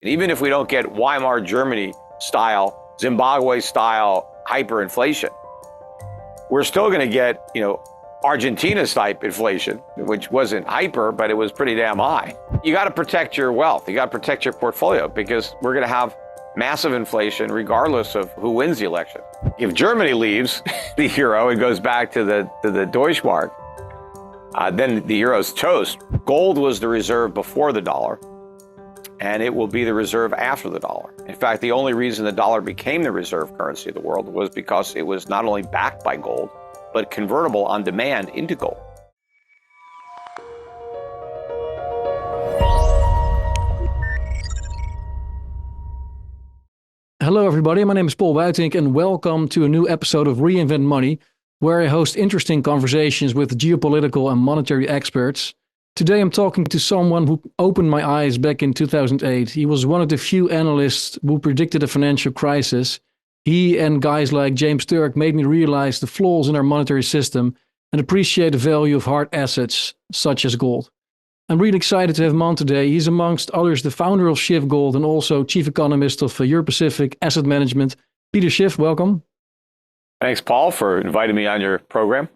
And even if we don't get Weimar Germany style, Zimbabwe style hyperinflation, we're still going to get, Argentina-type inflation, which wasn't hyper, but it was pretty damn high. You got to protect your wealth. You got to protect your portfolio because we're going to have massive inflation regardless of who wins the election. If Germany leaves the euro and goes back to the Deutschmark, then the euro's toast. Gold was the reserve before the dollar, and it will be the reserve after the dollar. In fact, the only reason the dollar became the reserve currency of the world was because it was not only backed by gold, but convertible on demand into gold. Hello, everybody. My name is Paul Buitink, and welcome to a new episode of Reinvent Money, where I host interesting conversations with geopolitical and monetary experts. Today, I'm talking to someone who opened my eyes back in 2008. He was one of the few analysts who predicted a financial crisis. He and guys like James Turk made me realize the flaws in our monetary system and appreciate the value of hard assets, such as gold. I'm really excited to have him on today. He's amongst others the founder of Schiffgold and also chief economist of Euro-Pacific Asset Management. Peter Schiff, welcome. Thanks, Paul, for inviting me on your program.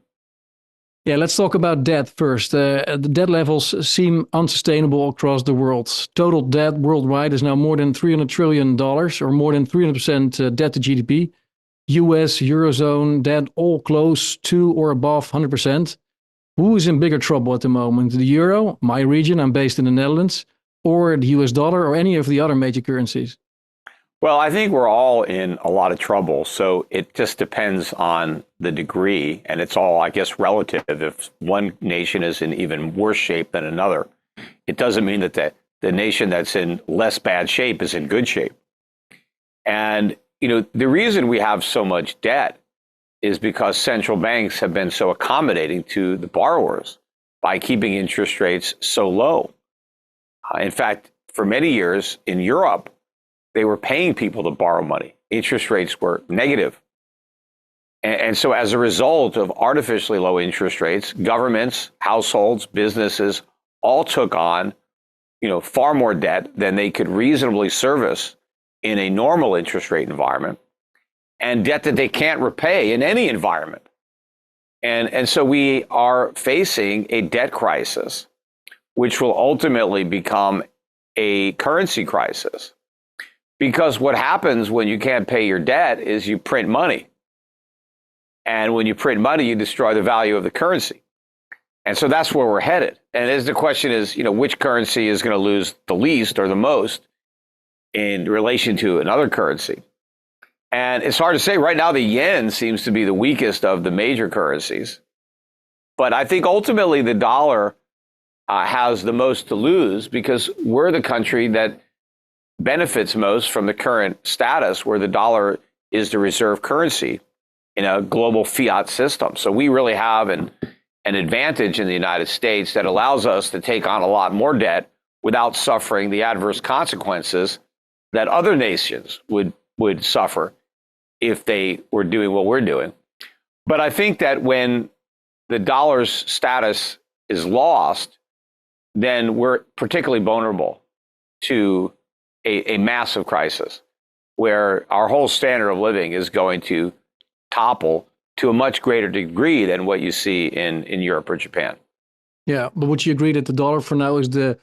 Yeah, let's talk about debt first. The debt levels seem unsustainable across the world. Total debt worldwide is now more than $300 trillion, or more than 300% debt to GDP. US, Eurozone, debt all close to or above 100%. Who is in bigger trouble at the moment? The euro, my region, I'm based in the Netherlands, or the US dollar, or any of the other major currencies? Well, I think we're all in a lot of trouble. So it just depends on the degree. And it's all, I guess, relative. If one nation is in even worse shape than another, it doesn't mean that the nation that's in less bad shape is in good shape. And, the reason we have so much debt is because central banks have been so accommodating to the borrowers by keeping interest rates so low. In fact, for many years in Europe, they were paying people to borrow money. Interest rates were negative. And so as a result of artificially low interest rates, governments, households, businesses all took on, far more debt than they could reasonably service in a normal interest rate environment, and debt that they can't repay in any environment. And so we are facing a debt crisis, which will ultimately become a currency crisis. Because what happens when you can't pay your debt is you print money. And when you print money, you destroy the value of the currency. And so that's where we're headed. And as the question is, which currency is going to lose the least or the most in relation to another currency? And it's hard to say. Right now, the yen seems to be the weakest of the major currencies. But I think ultimately the dollar has the most to lose because we're the country that benefits most from the current status where the dollar is the reserve currency in a global fiat system. So we really have an advantage in the United States that allows us to take on a lot more debt without suffering the adverse consequences that other nations would suffer if they were doing what we're doing. But I think that when the dollar's status is lost, then we're particularly vulnerable to a massive crisis where our whole standard of living is going to topple to a much greater degree than what you see in Europe or Japan. Yeah, but would you agree that the dollar for now is the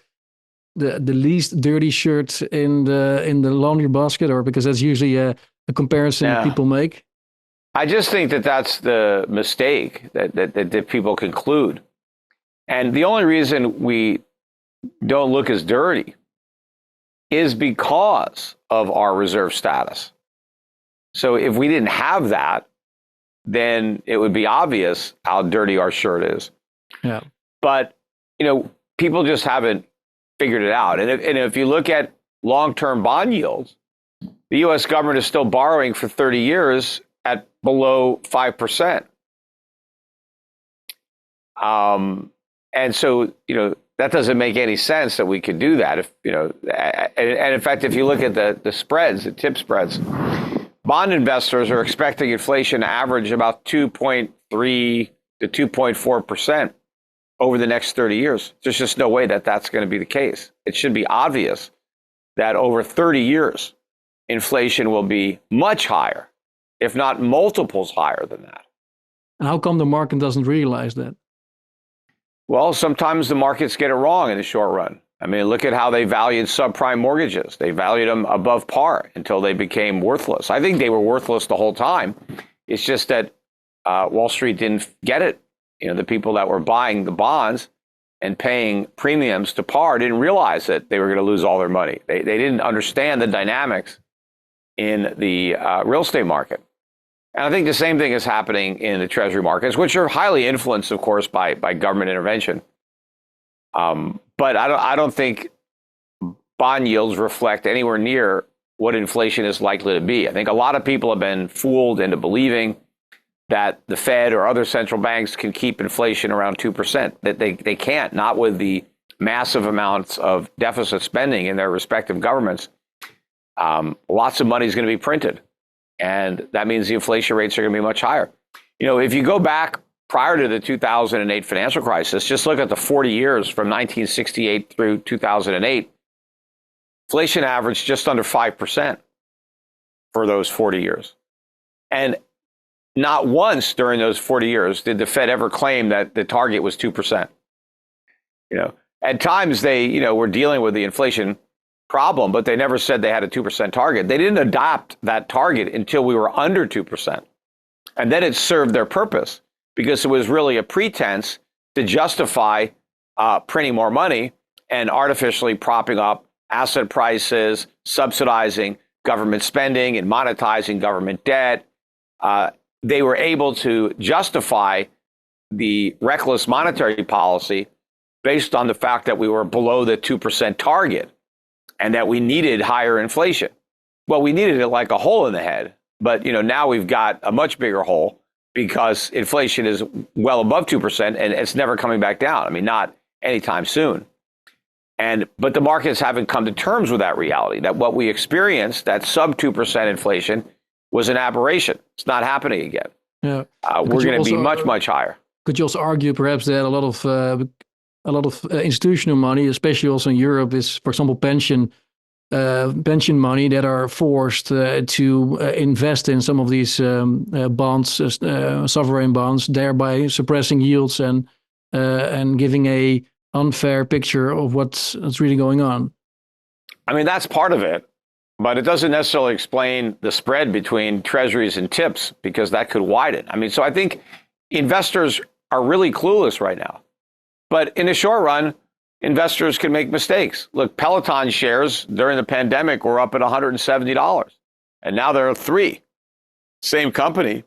least dirty shirt in the laundry basket, or because that's usually a comparison people make? I just think that that's the mistake that people conclude. And the only reason we don't look as dirty is because of our reserve status. So if we didn't have that, then it would be obvious how dirty our shirt is. Yeah. But, people just haven't figured it out. And if you look at long-term bond yields, the U.S. government is still borrowing for 30 years at below 5%. And so, that doesn't make any sense that we could do that. If and in fact, if you look at the spreads, the tip spreads, bond investors are expecting inflation to average about 2.3 to 2.4% over the next 30 years. There's just no way that that's going to be the case. It should be obvious that over 30 years, inflation will be much higher, if not multiples higher than that. And how come the market doesn't realize that? Well, sometimes the markets get it wrong in the short run. I mean, look at how they valued subprime mortgages. They valued them above par until they became worthless. I think they were worthless the whole time. It's just that Wall Street didn't get it. You know, the people that were buying the bonds and paying premiums to par didn't realize that they were going to lose all their money. They didn't understand the dynamics in the real estate market. And I think the same thing is happening in the treasury markets, which are highly influenced, of course, by government intervention. But I don't think bond yields reflect anywhere near what inflation is likely to be. I think a lot of people have been fooled into believing that the Fed or other central banks can keep inflation around 2%. That they can't, not with the massive amounts of deficit spending in their respective governments. Lots of money is going to be printed. And that means the inflation rates are going to be much higher. You know, if you go back prior to the 2008 financial crisis, just look at the 40 years from 1968 through 2008, inflation averaged just under 5% for those 40 years. And not once during those 40 years did the Fed ever claim that the target was 2%. You know, at times they, were dealing with the inflation problem, but they never said they had a 2% target. They didn't adopt that target until we were under 2%. And then it served their purpose because it was really a pretense to justify printing more money and artificially propping up asset prices, subsidizing government spending and monetizing government debt. They were able to justify the reckless monetary policy based on the fact that we were below the 2% target and that we needed higher inflation. Well, we needed it like a hole in the head, but now we've got a much bigger hole because inflation is well above 2% and it's never coming back down. I mean, not anytime soon. But the markets haven't come to terms with that reality, that what we experienced, that sub 2% inflation, was an aberration. It's not happening again. Yeah, we're going to be much, much higher. Could you also argue perhaps that a lot of institutional money, especially also in Europe, is, for example, pension money that are forced to invest in some of these bonds, sovereign bonds, thereby suppressing yields and giving a unfair picture of what's really going on? I mean, that's part of it, but it doesn't necessarily explain the spread between treasuries and tips because that could widen. I mean, so I think investors are really clueless right now. But in the short run, investors can make mistakes. Look, Peloton shares during the pandemic were up at $170, and now they're $3. Same company.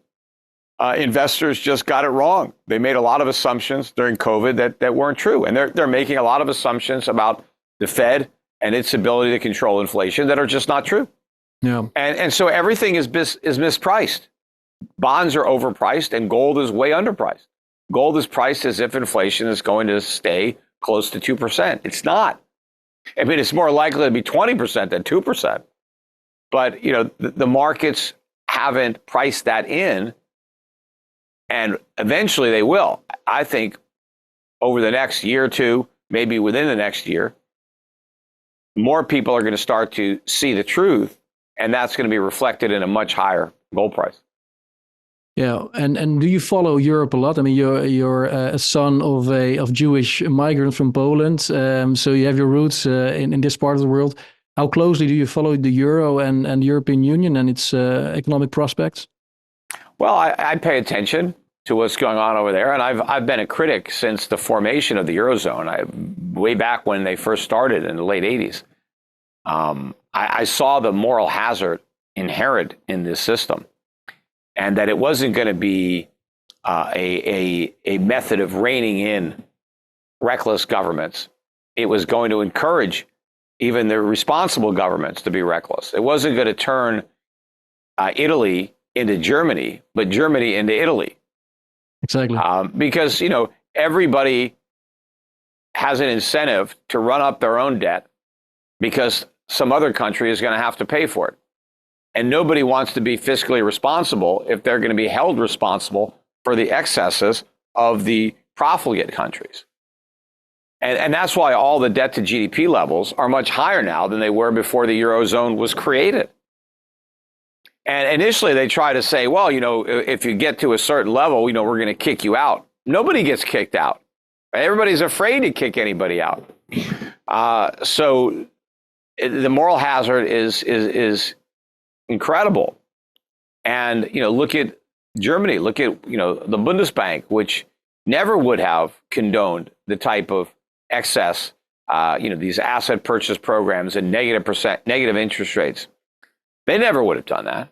Investors just got it wrong. They made a lot of assumptions during COVID that weren't true. And they're making a lot of assumptions about the Fed and its ability to control inflation that are just not true. Yeah. And so everything is mispriced. Bonds are overpriced and gold is way underpriced. Gold is priced as if inflation is going to stay close to 2%. It's not. I mean, it's more likely to be 20% than 2%. But, the markets haven't priced that in, and eventually they will. I think over the next year or two, maybe within the next year, more people are going to start to see the truth, and that's going to be reflected in a much higher gold price. Yeah, and do you follow Europe a lot? I mean, you're a son of Jewish migrant from Poland, so you have your roots in this part of the world. How closely do you follow the euro and the European Union and its economic prospects? Well, I pay attention to what's going on over there, and I've been a critic since the formation of the Eurozone. Way back when they first started in the late 80s, I saw the moral hazard inherent in this system. And that it wasn't going to be a method of reining in reckless governments. It was going to encourage even the responsible governments to be reckless. It wasn't going to turn Italy into Germany, but Germany into Italy. Exactly. Because, everybody has an incentive to run up their own debt because some other country is going to have to pay for it. And nobody wants to be fiscally responsible if they're going to be held responsible for the excesses of the profligate countries. And that's why all the debt to GDP levels are much higher now than they were before the Eurozone was created. And initially they try to say, well, if you get to a certain level, we're going to kick you out. Nobody gets kicked out. Everybody's afraid to kick anybody out. So the moral hazard is incredible. And, look at Germany, look at, the Bundesbank, which never would have condoned the type of excess, these asset purchase programs and negative interest rates. They never would have done that.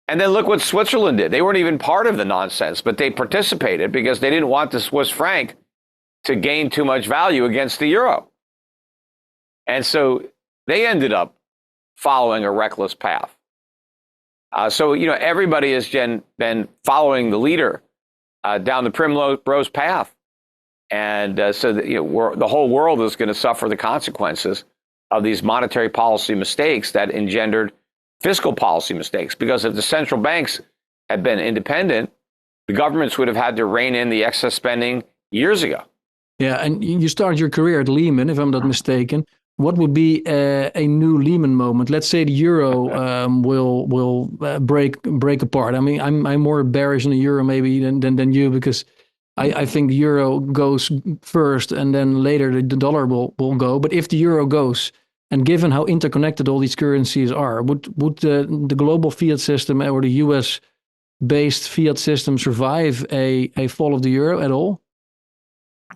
And then look what Switzerland did. They weren't even part of the nonsense, but they participated because they didn't want the Swiss franc to gain too much value against the euro. And so they ended up following a reckless path. So everybody has been following the leader down the primrose path. And so the whole world is going to suffer the consequences of these monetary policy mistakes that engendered fiscal policy mistakes, because if the central banks had been independent, the governments would have had to rein in the excess spending years ago. Yeah, and you started your career at Lehman, if I'm not mistaken. What would be a new Lehman moment? Let's say the euro will break apart. I mean, I'm more bearish on the euro maybe than you, because I think the euro goes first and then later the dollar will go. But if the euro goes, and given how interconnected all these currencies are, would the global fiat system or the US-based fiat system survive a fall of the euro at all?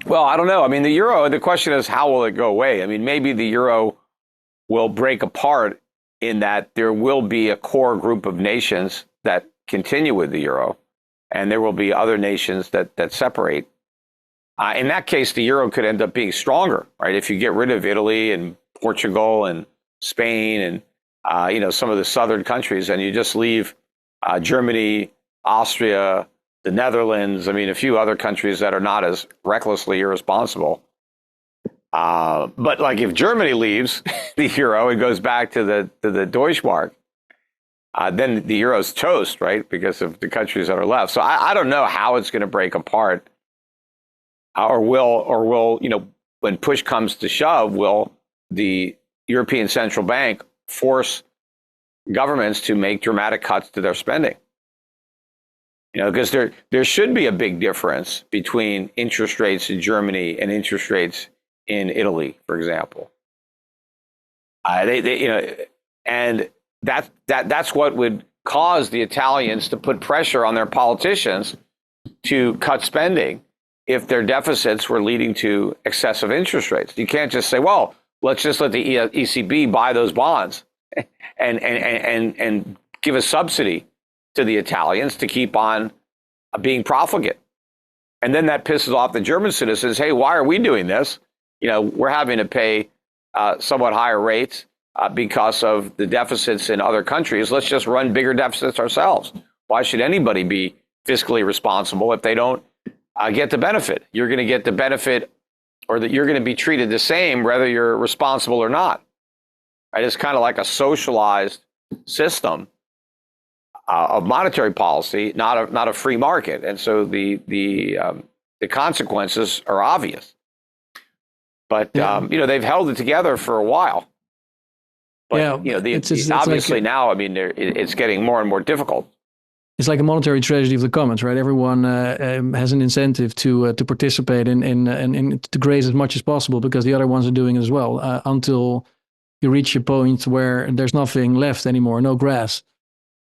Well, I don't know. I mean, the euro, the question is, how will it go away? I mean, maybe the euro will break apart in that there will be a core group of nations that continue with the euro, and there will be other nations that separate. In that case, the euro could end up being stronger, right? If you get rid of Italy and Portugal and Spain and some of the southern countries, and you just leave Germany, Austria, the Netherlands, I mean, a few other countries that are not as recklessly irresponsible. But like if Germany leaves the euro and goes back to the Deutschmark, then the euro's toast, right? Because of the countries that are left. So I don't know how it's going to break apart, or will when push comes to shove, will the European Central Bank force governments to make dramatic cuts to their spending? Because there should be a big difference between interest rates in Germany and interest rates in Italy, for example. And that's what would cause the Italians to put pressure on their politicians to cut spending if their deficits were leading to excessive interest rates. You can't just say, well, let's just let the ECB buy those bonds and give a subsidy to the Italians to keep on being profligate. And then that pisses off the German citizens. Hey, why are we doing this? We're having to pay somewhat higher rates because of the deficits in other countries. Let's just run bigger deficits ourselves. Why should anybody be fiscally responsible if they don't get the benefit? You're going to get the benefit, or that you're going to be treated the same whether you're responsible or not. Right? It's kind of like a socialized system of monetary policy, not a free market, and so the consequences are obvious. But they've held it together for a while. But it's obviously like, now, I mean, it's getting more and more difficult. It's like a monetary tragedy of the commons, right? Everyone has an incentive to participate in to graze as much as possible because the other ones are doing it as well, until you reach a point where there's nothing left anymore, no grass.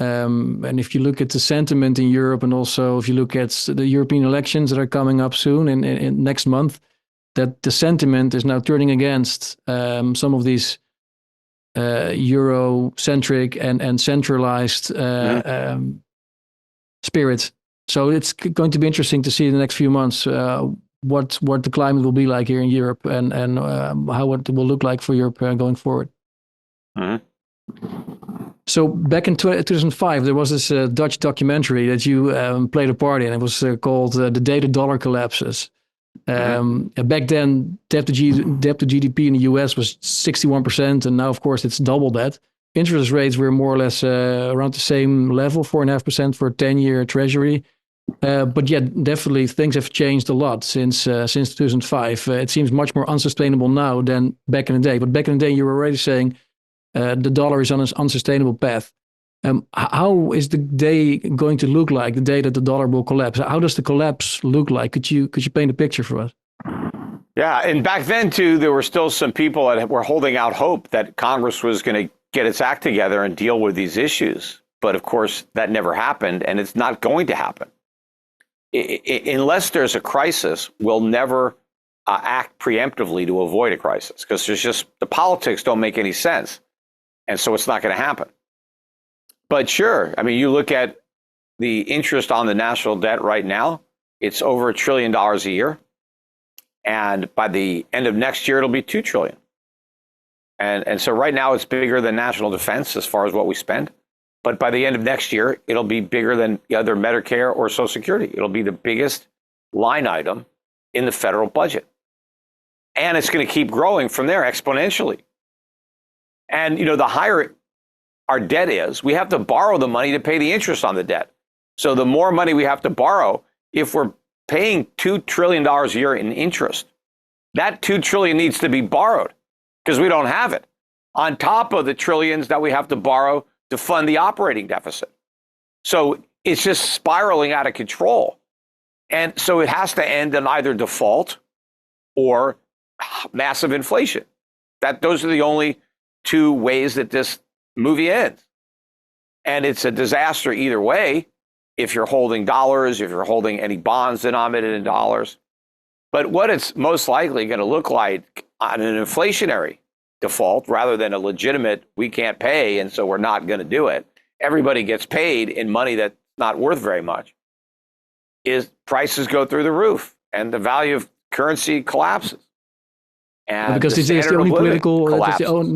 And if you look at the sentiment in Europe, and also if you look at the European elections that are coming up soon in next month, that the sentiment is now turning against some of these Euro-centric and centralized spirits. So it's going to be interesting to see in the next few months what the climate will be like here in Europe, and how it will look like for Europe going forward. Mm-hmm. So back in 2005, there was this Dutch documentary that you played a part in. It was called The Day the Dollar Collapses. Back then, debt to GDP in the US was 61%, and now, of course, it's double that. Interest rates were more or less around the same level, 4.5% for a 10-year treasury. But yeah, definitely things have changed a lot since 2005. It seems much more unsustainable now than back in the day. But back in the day, you were already saying the dollar is on an unsustainable path. How is the day going to look like? The day that the dollar will collapse? How does the collapse look like? Could you paint a picture for us? Yeah, and back then too, there were still some people that were holding out hope that Congress was going to get its act together and deal with these issues. But of course, that never happened, and it's not going to happen. Unless there's a crisis, we'll never act preemptively to avoid a crisis, because there's just the politics don't make any sense. And so it's not going to happen. But sure, I mean, you look at the interest on the national debt right now, it's over $1 trillion a year. And by the end of next year, it'll be $2 trillion. And so right now it's bigger than national defense as far as what we spend. But by the end of next year, it'll be bigger than either Medicare or Social Security. It'll be the biggest line item in the federal budget. And it's going to keep growing from there exponentially. And, you know, the higher our debt is, we have to borrow the money to pay the interest on the debt. So the more money we have to borrow, if we're paying $2 trillion a year in interest, that $2 trillion needs to be borrowed because we don't have it, on top of the trillions that we have to borrow to fund the operating deficit. So it's just spiraling out of control. And so it has to end in either default or massive inflation. Those are the only two ways that this movie ends. And it's a disaster either way, if you're holding dollars, if you're holding any bonds denominated in dollars. But what it's most likely going to look like on an inflationary default, rather than a legitimate, we can't pay, and so we're not going to do it, everybody gets paid in money that's not worth very much, is prices go through the roof and the value of currency collapses. And because this is the only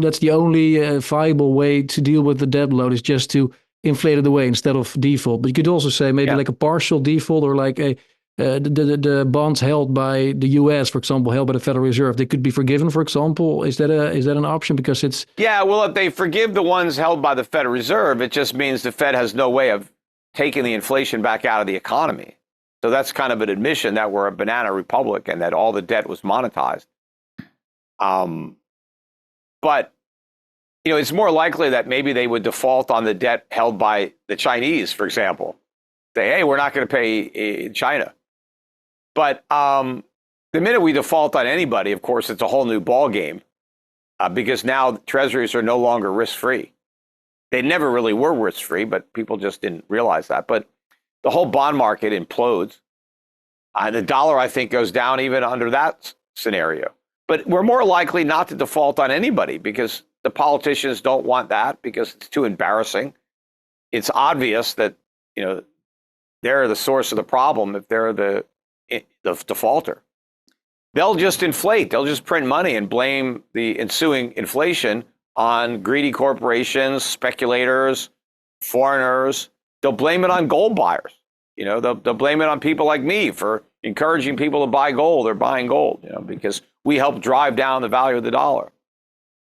that's the only viable way to deal with the debt load, is just to inflate it away instead of default. But you could also say maybe like a partial default, or like the bonds held by the US, for example, held by the Federal Reserve, they could be forgiven, for example. Is that an option? Because it's... Yeah, well, if they forgive the ones held by the Federal Reserve, it just means the Fed has no way of taking the inflation back out of the economy. So that's kind of an admission that we're a banana republic and that all the debt was monetized. But, you know, it's more likely that maybe they would default on the debt held by the Chinese, for example. Say, hey, we're not going to pay China. But the minute we default on anybody, of course, it's a whole new ball game, because now treasuries are no longer risk-free. They never really were risk-free, but people just didn't realize that. But the whole bond market implodes. The dollar, I think, goes down even under that scenario. But we're more likely not to default on anybody, because the politicians don't want that, because it's too embarrassing. It's obvious that, you know, they're the source of the problem if they're the defaulter. They'll just inflate. They'll just print money and blame the ensuing inflation on greedy corporations, speculators, foreigners. They'll blame it on gold buyers. You know, they'll blame it on people like me for encouraging people to buy gold or buying gold, you know, because we helped drive down the value of the dollar.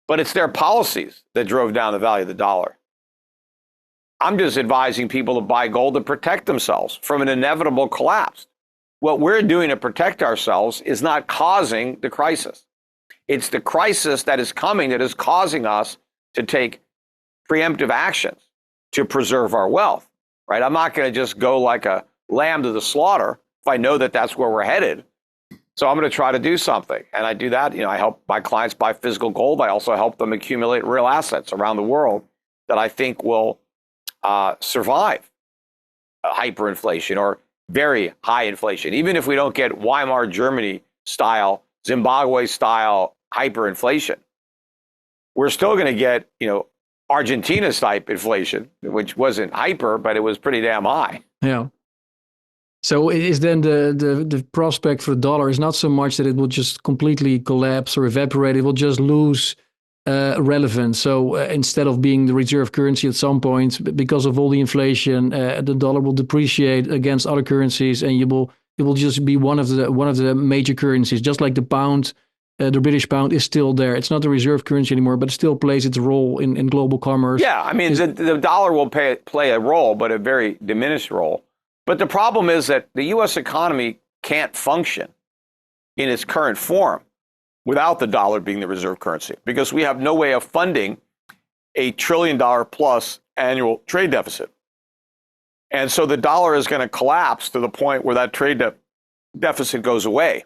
But it's their policies that drove down the value of the dollar. I'm just advising people to buy gold to protect themselves from an inevitable collapse. What we're doing to protect ourselves is not causing the crisis. It's the crisis that is coming that is causing us to take preemptive actions to preserve our wealth, right? I'm not going to just go like a lamb to the slaughter if I know that that's where we're headed. So I'm going to try to do something. And I do that. You know, I help my clients buy physical gold. I also help them accumulate real assets around the world that I think will survive hyperinflation or very high inflation. Even if we don't get Weimar Germany style, Zimbabwe style hyperinflation, we're still going to get, you know, Argentina-type inflation, which wasn't hyper, but it was pretty damn high. Yeah. So it is then the prospect for the dollar is not so much that it will just completely collapse or evaporate. It will just lose relevance. So instead of being the reserve currency at some point, because of all the inflation, the dollar will depreciate against other currencies, and it will just be one of the major currencies, just like the pound. The British pound is still there. It's not the reserve currency anymore, but it still plays its role in global commerce. Yeah, I mean, the dollar will play a role, but a very diminished role. But the problem is that the U.S. economy can't function in its current form without the dollar being the reserve currency, because we have no way of funding a $1 trillion plus annual trade deficit. And so the dollar is going to collapse to the point where that trade deficit goes away.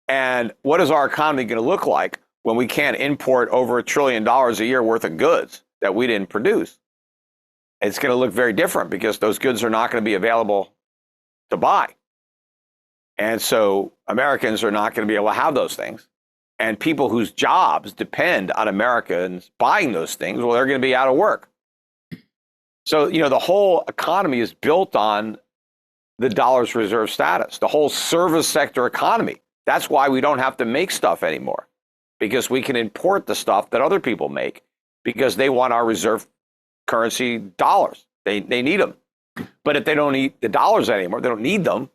And what is our economy going to look like when we can't import over $1 trillion a year worth of goods that we didn't produce? It's going to look very different because those goods are not going to be available to buy. And so Americans are not going to be able to have those things. And people whose jobs depend on Americans buying those things, well, they're going to be out of work. So, you know, the whole economy is built on the dollar's reserve status, the whole service sector economy. That's why we don't have to make stuff anymore, because we can import the stuff that other people make because they want our reserve currency dollars. They need them. But if they don't need the dollars anymore, they don't need them.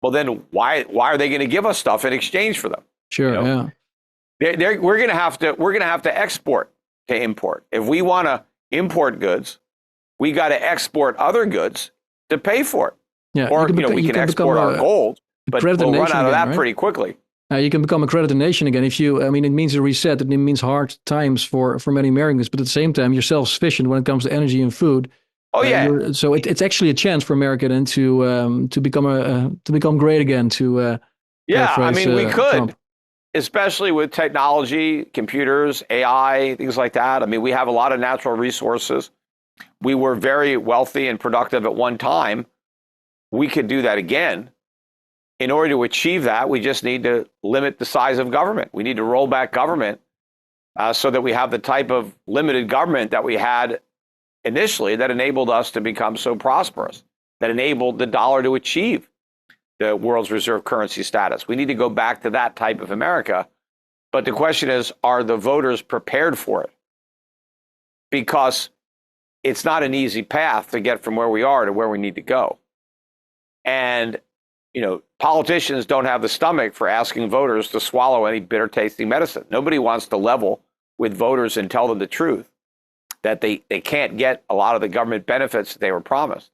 Well, then why are they going to give us stuff in exchange for them? Sure. You know? Yeah. We're going to have to export to import. If we want to import goods, we got to export other goods to pay for it. Yeah. Or we can export our gold, but we'll run out of that pretty quickly. You can become a creditor nation again if you. I mean, it means a reset. It means hard times for many Americans, but at the same time, you're self-sufficient when it comes to energy and food. Oh yeah. So it's actually a chance for America then to become great again. Yeah, I mean, we could, Trump. Especially with technology, computers, AI, things like that. I mean, we have a lot of natural resources. We were very wealthy and productive at one time. We could do that again. In order to achieve that, we just need to limit the size of government. We need to roll back government so that we have the type of limited government that we had initially that enabled us to become so prosperous, that enabled the dollar to achieve the world's reserve currency status. We need to go back to that type of America. But the question is, are the voters prepared for it? Because it's not an easy path to get from where we are to where we need to go. And politicians don't have the stomach for asking voters to swallow any bitter tasting medicine. Nobody wants to level with voters and tell them the truth, that they can't get a lot of the government benefits that they were promised.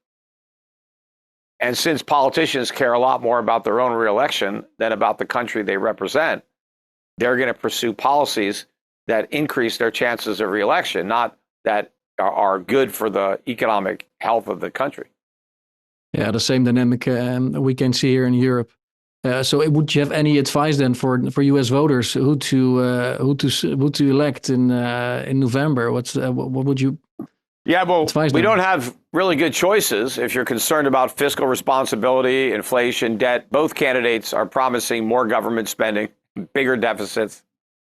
And since politicians care a lot more about their own reelection than about the country they represent, they're going to pursue policies that increase their chances of reelection, not that are good for the economic health of the country. Yeah, the same dynamic we can see here in Europe. So, would you have any advice then for U.S. voters who to elect in November? What would you? Yeah, well, we don't have really good choices if you're concerned about fiscal responsibility, inflation, debt. Both candidates are promising more government spending, bigger deficits.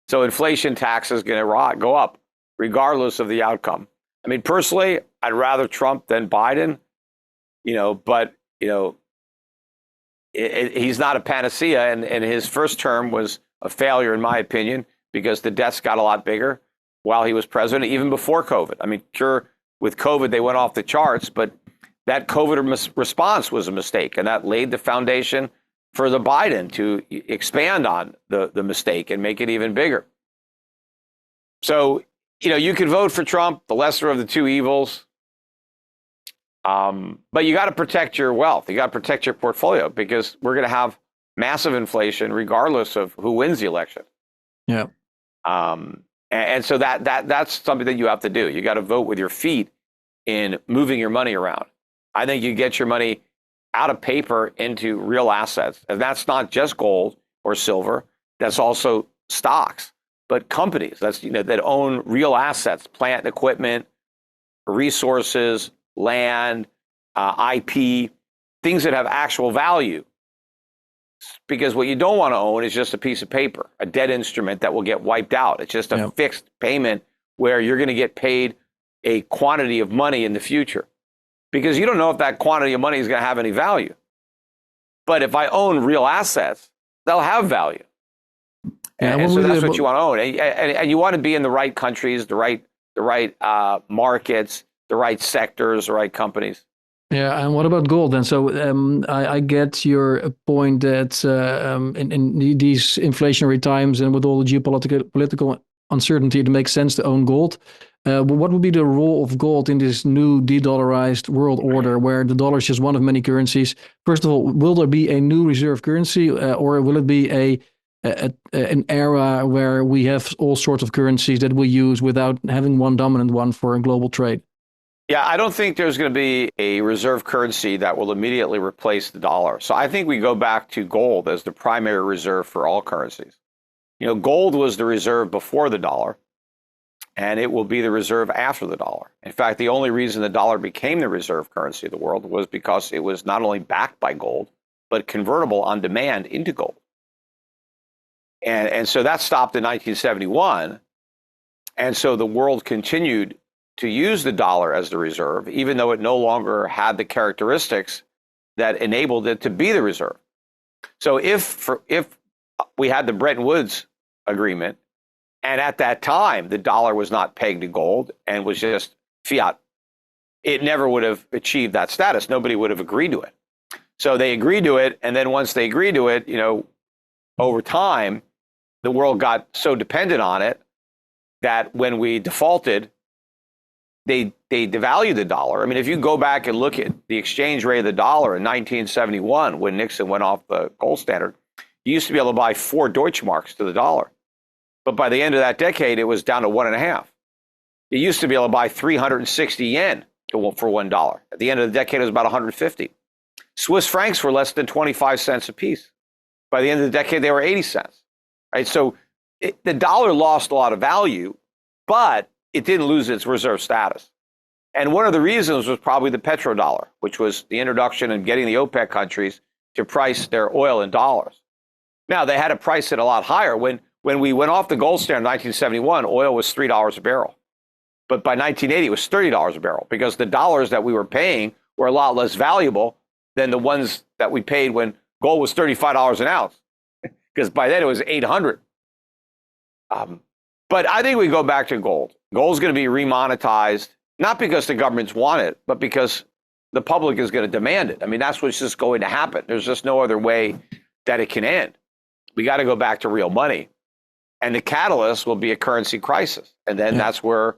So inflation tax is going to go up regardless of the outcome. I mean, personally, I'd rather Trump than Biden, but he's not a panacea. And his first term was a failure, in my opinion, because the debts got a lot bigger while he was president, even before COVID. I mean, sure, with COVID, they went off the charts, but that COVID response was a mistake. And that laid the foundation for the Biden to expand on the mistake and make it even bigger. So, you could vote for Trump, the lesser of the two evils. But you got to protect your wealth. You got to protect your portfolio, because we're going to have massive inflation regardless of who wins the election. Yeah. And so that's something that you have to do. You got to vote with your feet in moving your money around. I think you get your money out of paper into real assets. And that's not just gold or silver. That's also stocks, but companies that own real assets, plant and equipment, resources, land, IP, things that have actual value. Because what you don't want to own is just a piece of paper, a debt instrument that will get wiped out. It's just a fixed payment where you're going to get paid a quantity of money in the future, because you don't know if that quantity of money is going to have any value. But if I own real assets, they'll have value. And so that's what you want to own. And you want to be in the right countries, the right markets, the right sectors, the right companies. Yeah, and what about gold then? So I get your point that in these inflationary times and with all the geopolitical uncertainty, it makes sense to own gold. What would be the role of gold in this new de-dollarized world order where the dollar is just one of many currencies? First of all, will there be a new reserve currency or will it be an era where we have all sorts of currencies that we use without having one dominant one for a global trade? Yeah, I don't think there's going to be a reserve currency that will immediately replace the dollar. So I think we go back to gold as the primary reserve for all currencies. Gold was the reserve before the dollar, and it will be the reserve after the dollar. In fact, the only reason the dollar became the reserve currency of the world was because it was not only backed by gold, but convertible on demand into gold. And so that stopped in 1971. And so the world continued to use the dollar as the reserve, even though it no longer had the characteristics that enabled it to be the reserve. So if we had the Bretton Woods agreement, and at that time the dollar was not pegged to gold and was just fiat, it never would have achieved that status. Nobody would have agreed to it. So they agreed to it, and then once they agreed to it, over time, the world got so dependent on it that when we defaulted, they devalued the dollar. I mean, if you go back and look at the exchange rate of the dollar in 1971, when Nixon went off the gold standard, you used to be able to buy 4 Deutschmarks to the dollar. But by the end of that decade, it was down to 1.5. It used to be able to buy 360 yen for $1. At the end of the decade, it was about 150. Swiss francs were less than 25 cents a piece. By the end of the decade, they were 80 cents. Right? So the dollar lost a lot of value, but it didn't lose its reserve status. And one of the reasons was probably the petrodollar, which was the introduction and getting the OPEC countries to price their oil in dollars. Now, they had to price it a lot higher. When we went off the gold standard in 1971, oil was $3 a barrel. But by 1980, it was $30 a barrel because the dollars that we were paying were a lot less valuable than the ones that we paid when gold was $35 an ounce. Because by then it was 800. But I think we go back to gold. Gold's going to be remonetized, not because the governments want it, but because the public is going to demand it. I mean, that's what's just going to happen. There's just no other way that it can end. We got to go back to real money. And the catalyst will be a currency crisis. And then that's where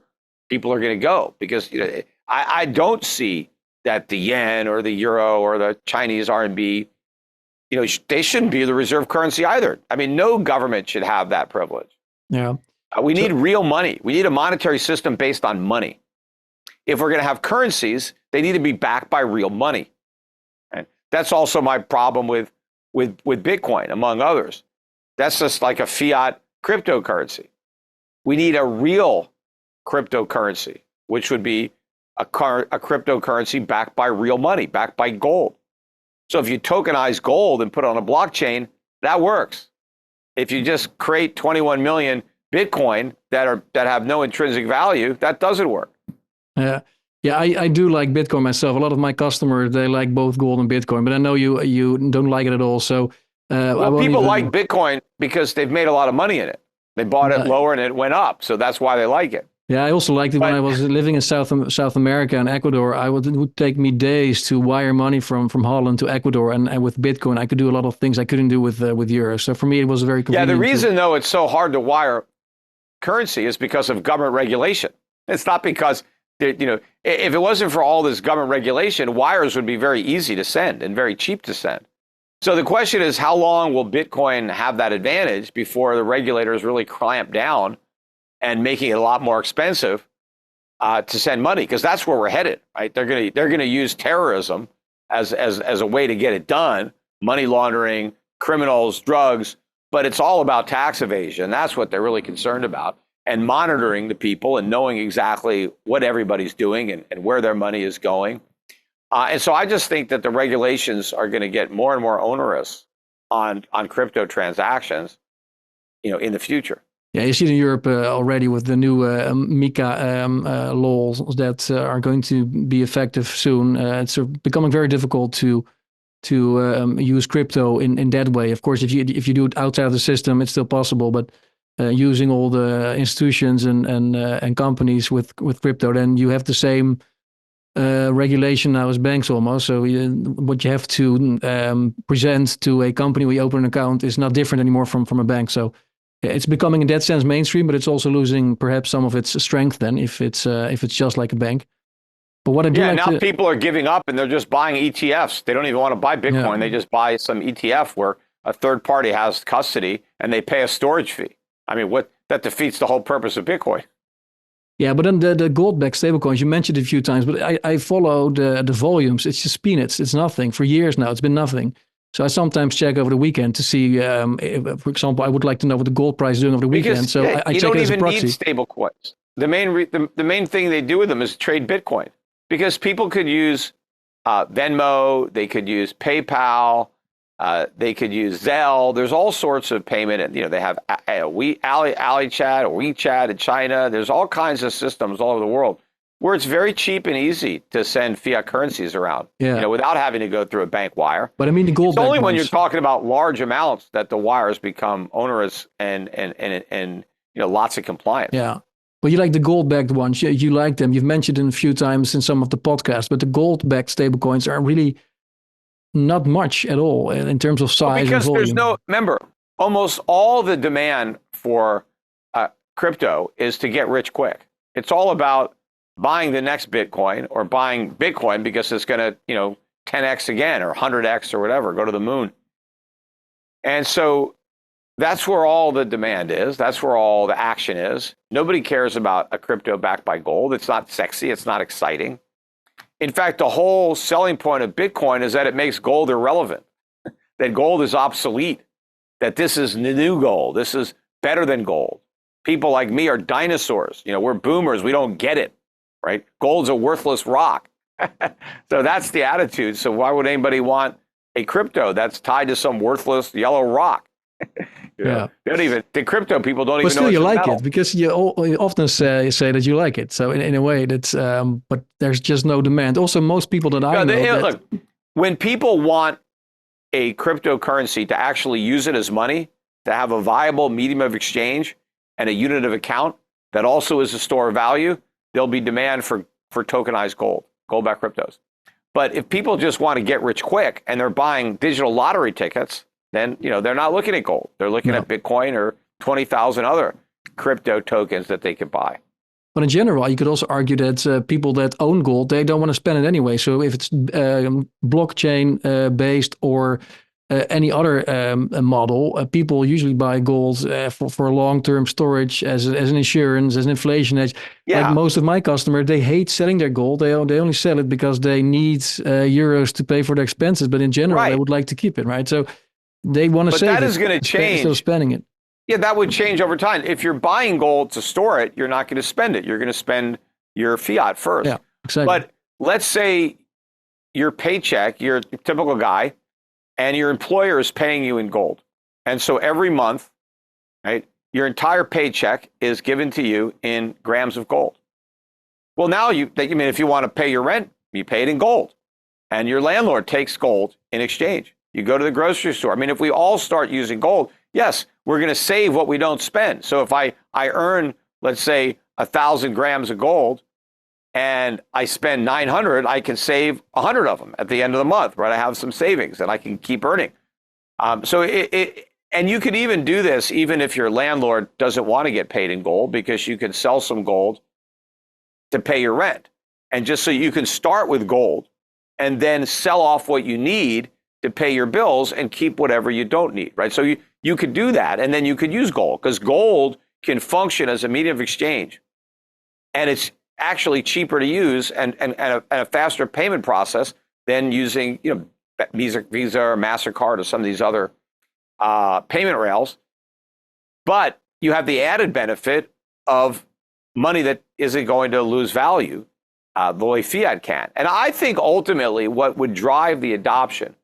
people are going to go. Because I don't see that the yen or the euro or the Chinese RMB, they shouldn't be the reserve currency either. I mean, no government should have that privilege. Yeah. We need real money. We need a monetary system based on money. If we're going to have currencies, they need to be backed by real money. And that's also my problem with Bitcoin, among others. That's just like a fiat cryptocurrency. We need a real cryptocurrency, which would be a cryptocurrency backed by real money, backed by gold. So if you tokenize gold and put it on a blockchain, that works. If you just create 21 million Bitcoin that have no intrinsic value, that doesn't work. Yeah, I do like Bitcoin myself. A lot of my customers, they like both gold and Bitcoin, but I know you don't like it at all. So people like Bitcoin because they've made a lot of money in it. They bought it lower and it went up, so that's why they like it. Yeah, I also liked it when I was living in South America and Ecuador. It would take me days to wire money from Holland to Ecuador, and with Bitcoin, I could do a lot of things I couldn't do with euros. So for me, it was very convenient. Yeah, the reason though it's so hard to wire currency is because of government regulation. It's not because if it wasn't for all this government regulation, wires would be very easy to send and very cheap to send. So the question is, how long will Bitcoin have that advantage before the regulators really clamp down and making it a lot more expensive to send money? Because that's where we're headed, right? They're gonna use terrorism as a way to get it done, money laundering, criminals, drugs, but it's all about tax evasion. That's what they're really concerned about, and monitoring the people and knowing exactly what everybody's doing and where their money is going. And so I just think that the regulations are going to get more and more onerous on crypto transactions, in the future. Yeah, you see it in Europe already with the new MiCA laws that are going to be effective soon. It's becoming very difficult to use crypto in that way. Of course, if you do it outside of the system, it's still possible. But using all the institutions and companies with crypto, then you have the same regulation now as banks almost. So what you have to present to a company when you open an account is not different anymore from a bank. So It's becoming in that sense mainstream, but it's also losing perhaps some of its strength then if it's just like a bank. But what I do now people are giving up and they're just buying ETFs. They don't even want to buy Bitcoin. They just buy some ETF where a third party has custody and they pay a storage fee. I mean, that defeats the whole purpose of Bitcoin. Yeah, but then the gold-backed stablecoins, you mentioned it a few times, but I follow the volumes. It's just peanuts. It's nothing. For years now, it's been nothing. So I sometimes check over the weekend to see, for example, I would like to know what the gold price is doing over the weekend. So I check it as a proxy. You don't even need stablecoins. The main thing they do with them is trade Bitcoin, because people could use Venmo, they could use PayPal, they could use Zelle. There's all sorts of payment, and they have AliChat or WeChat in China. There's all kinds of systems all over the world where it's very cheap and easy to send fiat currencies around, without having to go through a bank wire. But I mean, the gold. It's only when you're talking about large amounts that the wires become onerous and lots of compliance. Yeah. Well, you like the gold-backed ones. You like them. You've mentioned them a few times in some of the podcasts, but the gold-backed stablecoins are really not much at all in terms of size and volume. Remember, almost all the demand for crypto is to get rich quick. It's all about buying the next Bitcoin or buying Bitcoin because it's going to, 10x again or 100x or whatever, go to the moon. And so that's where all the demand is. That's where all the action is. Nobody cares about a crypto backed by gold. It's not sexy. It's not exciting. In fact, the whole selling point of Bitcoin is that it makes gold irrelevant, that gold is obsolete, that this is the new gold. This is better than gold. People like me are dinosaurs. We're boomers. We don't get it, right? Gold's a worthless rock. So that's the attitude. So why would anybody want a crypto that's tied to some worthless yellow rock? The crypto people don't even know. But still, you like metal. it because you often say that you like it. So in a way, that's but there's just no demand. Also, most people that I know. Look, when people want a cryptocurrency to actually use it as money, to have a viable medium of exchange and a unit of account that also is a store of value, there'll be demand for tokenized gold-backed cryptos. But if people just want to get rich quick and they're buying digital lottery tickets, then they're not looking at gold. They're looking at Bitcoin or 20,000 other crypto tokens that they could buy. But in general, you could also argue that people that own gold, they don't want to spend it anyway. So if it's blockchain based or any other model, people usually buy gold for long-term storage as an insurance, as an inflation hedge. Yeah. Like most of my customers, they hate selling their gold. They only sell it because they need euros to pay for the expenses. But in general, they would like to keep it, right? So they want to save it. But that is going to change. Instead of spending it. Yeah, that would change over time. If you're buying gold to store it, you're not going to spend it. You're going to spend your fiat first. Yeah, exactly. But let's say your paycheck, you're a typical guy, and your employer is paying you in gold. And so every month, right, your entire paycheck is given to you in grams of gold. Well, now if you want to pay your rent, you pay it in gold. And your landlord takes gold in exchange. You go to the grocery store. I mean, if we all start using gold, yes, we're going to save what we don't spend. So if I earn, let's say, 1,000 grams of gold and I spend 900, I can save 100 of them at the end of the month, right? I have some savings and I can keep earning. And you could even do this even if your landlord doesn't want to get paid in gold, because you can sell some gold to pay your rent. And just so you can start with gold and then sell off what you need to pay your bills and keep whatever you don't need, right? So you could do that, and then you could use gold, because gold can function as a medium of exchange, and it's actually cheaper to use and a faster payment process than using Visa or MasterCard or some of these other payment rails. But you have the added benefit of money that isn't going to lose value the way fiat can. And I think ultimately what would drive the adoption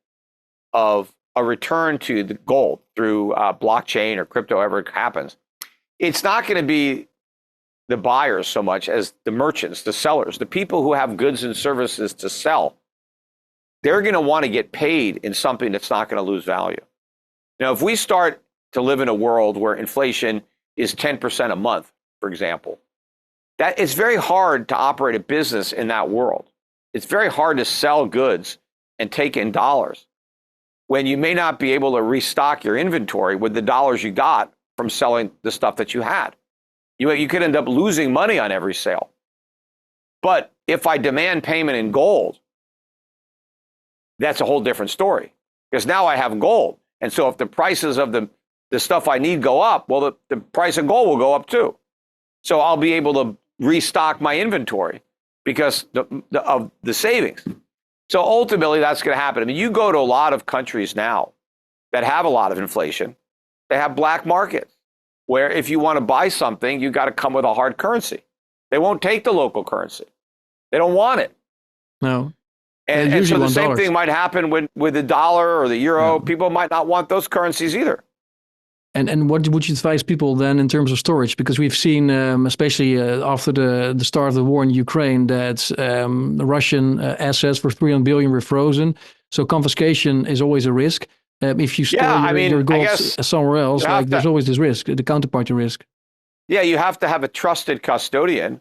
of a return to the gold through blockchain or crypto, ever it happens, it's not going to be the buyers so much as the merchants, the sellers, the people who have goods and services to sell. They're going to want to get paid in something that's not going to lose value. Now, if we start to live in a world where inflation is 10% a month, for example, that it's very hard to operate a business in that world. It's very hard to sell goods and take in dollars when you may not be able to restock your inventory with the dollars you got from selling the stuff that you had. You could end up losing money on every sale. But if I demand payment in gold, that's a whole different story, because now I have gold. And so if the prices of the stuff I need go up, well, the price of gold will go up too. So I'll be able to restock my inventory because of the savings. So ultimately, that's going to happen. I mean, you go to a lot of countries now that have a lot of inflation. They have black markets where if you want to buy something, you got to come with a hard currency. They won't take the local currency. They don't want it. No. And so the same thing might happen with the dollar or the euro. Yeah. People might not want those currencies either. And what would you advise people then in terms of storage? Because we've seen, especially after the start of the war in Ukraine, that the Russian assets for 300 billion were frozen. So confiscation is always a risk. If you store your gold somewhere else, there's always this risk, the counterparty risk. Yeah, you have to have a trusted custodian,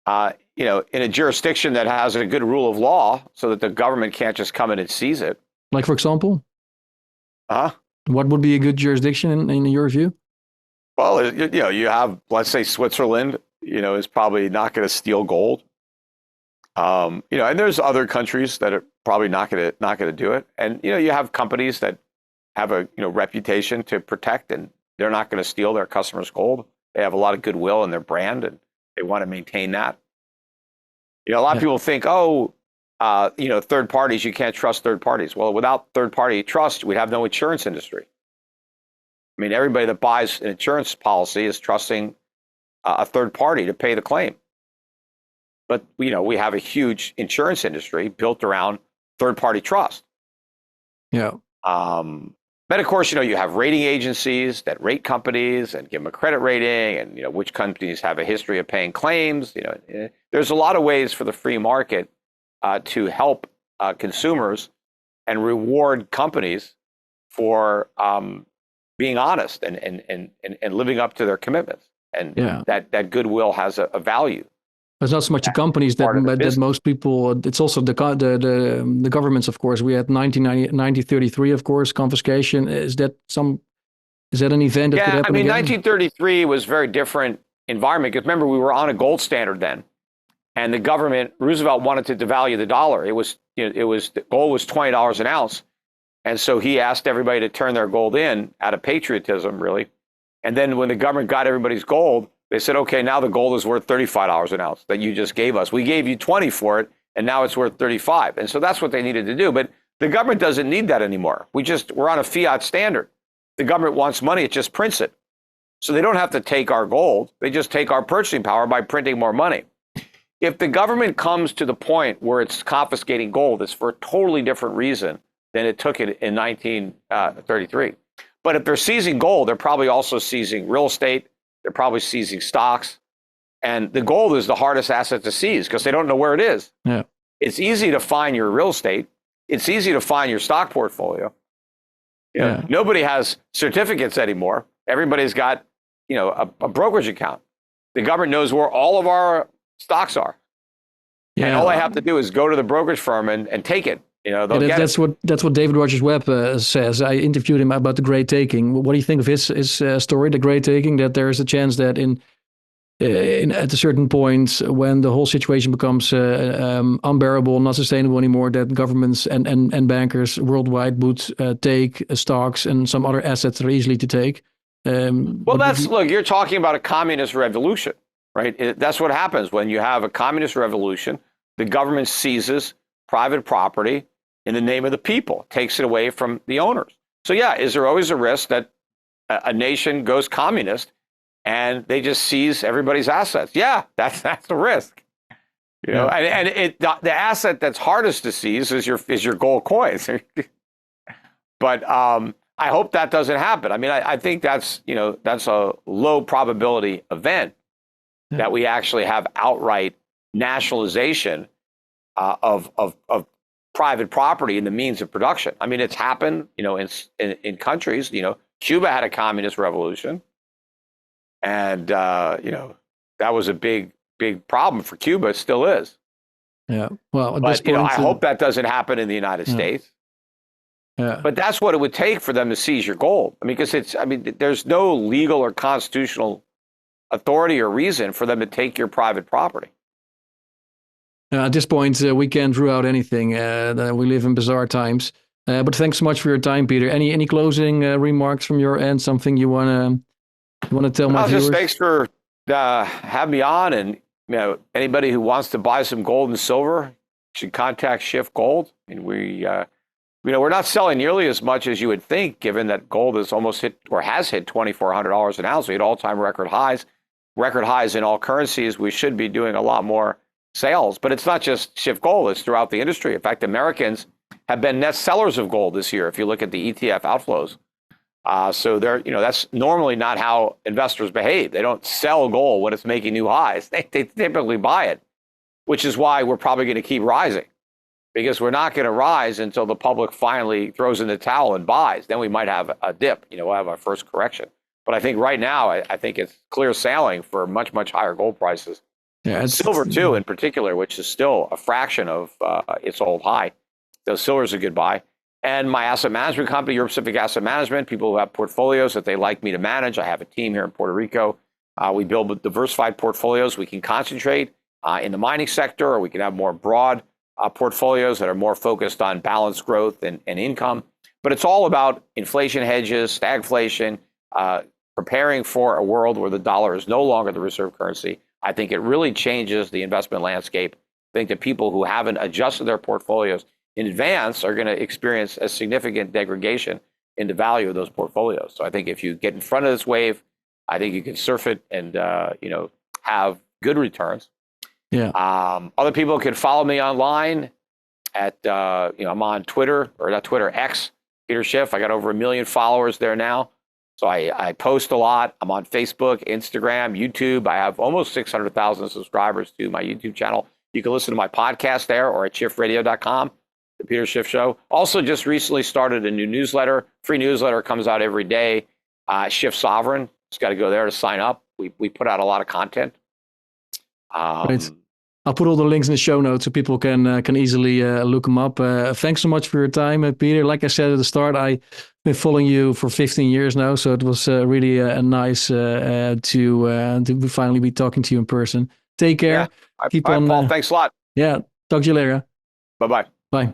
in a jurisdiction that has a good rule of law, so that the government can't just come in and seize it. Like, for example? What would be a good jurisdiction in your view? Well, you have, let's say, Switzerland, is probably not going to steal gold. And there's other countries that are probably not going to do it. And, you have companies that have a, reputation to protect, and they're not going to steal their customers' gold. They have a lot of goodwill in their brand, and they want to maintain that. A lot of people think, third parties, you can't trust third parties. Well, without third party trust, we'd have no insurance industry. I mean, everybody that buys an insurance policy is trusting a third party to pay the claim. But, we have a huge insurance industry built around third party trust. Yeah. But of course, you have rating agencies that rate companies and give them a credit rating, and, which companies have a history of paying claims. There's a lot of ways for the free market to help consumers and reward companies for being honest and living up to their commitments. And that goodwill has a value. It's not so much the companies that most people. It's also the governments, of course. We had 1933, of course, confiscation. Is that an event that could happen again? 1933 was a very different environment, because remember, we were on a gold standard then, and the government, Roosevelt, wanted to devalue the dollar. Gold was $20 an ounce, and so he asked everybody to turn their gold in out of patriotism, really. And then when the government got everybody's gold, they said, okay, now the gold is worth $35 an ounce that you just gave us. We gave you 20 for it, and now it's worth 35. And so that's what they needed to do. But the government doesn't need that anymore. We're on a fiat standard. The government wants money, it just prints it. So they don't have to take our gold. They just take our purchasing power by printing more money. If the government comes to the point where it's confiscating gold, it's for a totally different reason than it took it in 1933. But if they're seizing gold, they're probably also seizing real estate. They're probably seizing stocks. And the gold is the hardest asset to seize because they don't know where it is. Yeah. It's easy to find your real estate. It's easy to find your stock portfolio. Nobody has certificates anymore. Everybody's got, a brokerage account. The government knows where all of our stocks are. Yeah. And all I have to do is go to the brokerage firm and take it. That's what David Rogers Webb says. I interviewed him about the Great Taking. What do you think of his story, the Great Taking? That there is a chance that at a certain point, when the whole situation becomes unbearable, not sustainable anymore, that governments and bankers worldwide would take stocks and some other assets that are easily to take. Look, you're talking about a communist revolution, right? That's what happens when you have a communist revolution. The government seizes private property in the name of the people, takes it away from the owners. So is there always a risk that a nation goes communist and they just seize everybody's assets? Yeah, that's the risk. And the asset that's hardest to seize is your gold coins. But I hope that doesn't happen. I mean, I think that's a low probability event that we actually have outright nationalization of private property and the means of production. I mean, it's happened, in countries. Cuba had a communist revolution, and that was a big problem for Cuba. It still is. Yeah. Well, I hope that doesn't happen in the United States. Yeah. But that's what it would take for them to seize your gold. I mean, because there's no legal or constitutional authority or reason for them to take your private property. At this point, we can't rule out anything. We live in bizarre times. But thanks so much for your time, Peter. Any closing remarks from your end? Something you wanna tell my viewers? Just thanks for having me on, and anybody who wants to buy some gold and silver should contact Schiffgold. I mean, we're not selling nearly as much as you would think, given that gold has almost hit or has hit $2,400 an ounce. We hit all-time record highs in all currencies. We should be doing a lot more sales, but it's not just Schiffgold; it's throughout the industry. In fact, Americans have been net sellers of gold this year. If you look at the ETF outflows, so that's normally not how investors behave. They don't sell gold when it's making new highs. They typically buy it, which is why we're probably going to keep rising, because we're not going to rise until the public finally throws in the towel and buys. Then we might have a dip. We'll have our first correction. But I think right now, I think it's clear sailing for much, much higher gold prices. Yeah, and silver too, in particular, which is still a fraction of its old high. So silver's a good buy. And my asset management company, Euro Pacific Asset Management, people who have portfolios that they like me to manage. I have a team here in Puerto Rico. We build diversified portfolios. We can concentrate in the mining sector, or we can have more broad portfolios that are more focused on balanced growth and income. But it's all about inflation hedges, stagflation, preparing for a world where the dollar is no longer the reserve currency. I think it really changes the investment landscape. I think that people who haven't adjusted their portfolios in advance are going to experience a significant degradation in the value of those portfolios. So I think if you get in front of this wave, I think you can surf it and have good returns. Yeah. Other people can follow me online at I'm on Twitter, or not Twitter, X, Peter Schiff. I got over 1 million followers there now. So I post a lot. I'm on Facebook, Instagram, YouTube. I have almost 600,000 subscribers to my YouTube channel. You can listen to my podcast there, or at schiffradio.com, The Peter Schiff Show. Also just recently started a new newsletter. Free newsletter comes out every day. Schiff Sovereign. Just got to go there to sign up. We put out a lot of content. Right. I'll put all the links in the show notes so people can easily look them up. Thanks so much for your time, Peter. Like I said at the start, I've been following you for 15 years now, so it was really nice to finally be talking to you in person. Take care. Yeah. Keep on, Paul. Thanks a lot. Yeah. Talk to you later. Bye-bye. Bye.